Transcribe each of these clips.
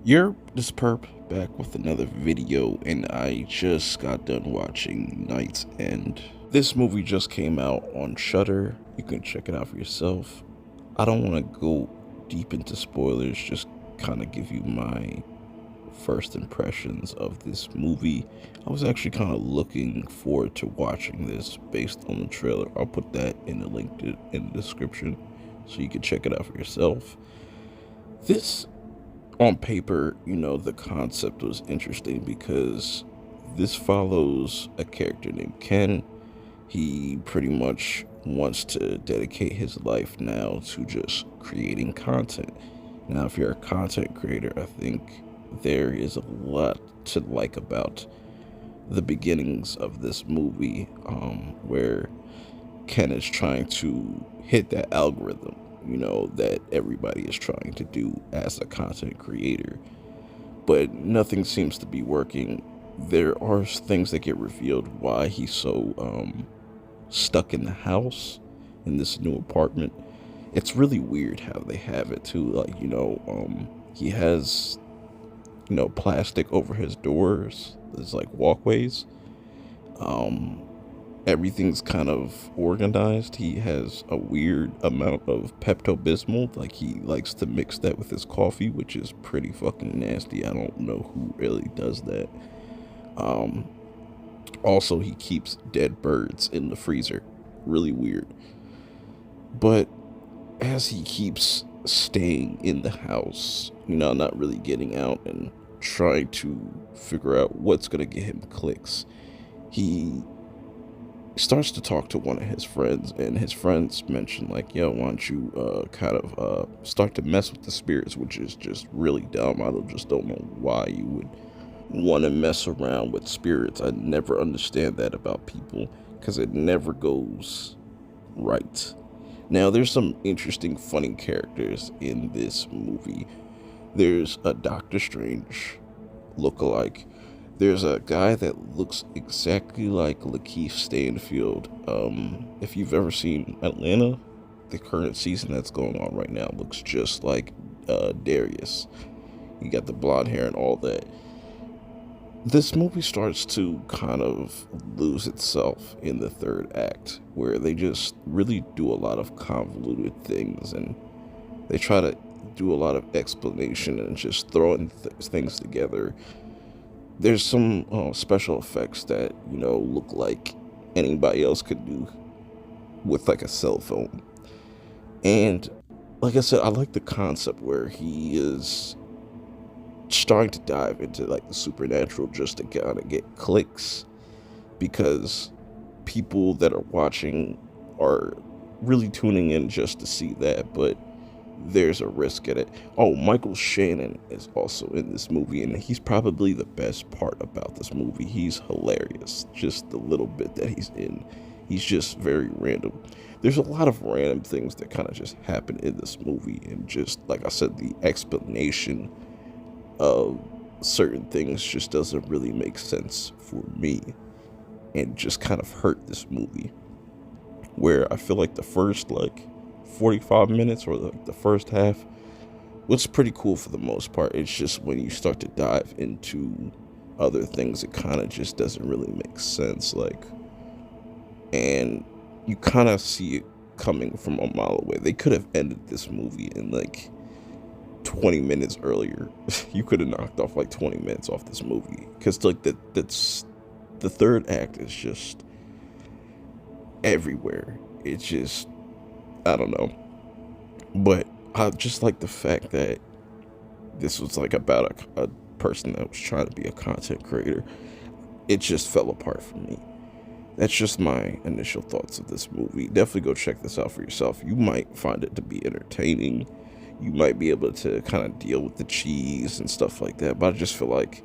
You're this perp back with another video, and I just got done watching Night's End. This movie just came out on Shudder. You can check it out for yourself. I don't want to go deep into spoilers, just kind of give you my first impressions of this movie. I was actually kind of looking forward to watching this based on the trailer. I'll put that in the link in the description so you can check it out for yourself. This on paper, the concept was interesting because this follows a character named Ken. He pretty much wants to dedicate his life now to just creating content. Now, if you're a content creator, I think there is a lot to like about the beginnings of this movie, where Ken is trying to hit that algorithm, that everybody is trying to do as a content creator. But nothing seems to be working. There are things that get revealed why he's so stuck in the house in this new apartment. It's really weird how they have it too. Like, he has, plastic over his doors. There's like walkways. Um, Everything's kind of organized. He has a weird amount of Pepto Bismol. Like, he likes to mix that with his coffee, which is pretty fucking nasty. I don't know who really does that. Um, Also, he keeps dead birds in the freezer. Really weird. But as he keeps staying in the house, not really getting out and trying to figure out what's going to get him clicks, he starts to talk to one of his friends, and his friends mention like, yo, why don't you kind of start to mess with the spirits, which is just really dumb. Don't know why you would want to mess around with spirits. I never understand that about people because it never goes right. Now, there's some interesting funny characters in this movie. There's a Doctor Strange lookalike. There's a guy that looks exactly like Lakeith Stanfield. If you've ever seen Atlanta, the current season that's going on right now looks just like Darius. You got the blonde hair and all that. This movie starts to kind of lose itself in the third act, where they just really do a lot of convoluted things, and they try to do a lot of explanation and just throwing things together. There's some special effects that look like anybody else could do with like a cell phone. And like I said, I like the concept where he is starting to dive into like the supernatural just to kind of get clicks, because people that are watching are really tuning in just to see that, but there's a risk at it. Oh, Michael Shannon is also in this movie, and he's probably the best part about this movie. He's hilarious, just the little bit that he's in. He's just very random. There's a lot of random things that kind of just happen in this movie, and just like I said, the explanation of certain things just doesn't really make sense for me, and just kind of hurt this movie, where I feel like the first like 45 minutes or like the first half was pretty cool for the most part. It's just when you start to dive into other things, it kind of just doesn't really make sense. Like, and you kind of see it coming from a mile away. They could have ended this movie in like 20 minutes earlier. You could have knocked off like 20 minutes off this movie, because like that's the third act is just everywhere. It's just, I don't know. But I just like the fact that this was like about a person that was trying to be a content creator. It just fell apart for me. That's just my initial thoughts of this movie. Definitely go check this out for yourself. You might find it to be entertaining. You might be able to kind of deal with the cheese and stuff like that. But I just feel like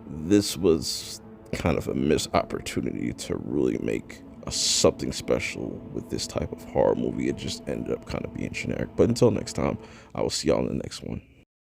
this was kind of a missed opportunity to really make something special with this type of horror movie. It just ended up kind of being generic. But until next time, I will see y'all in the next one.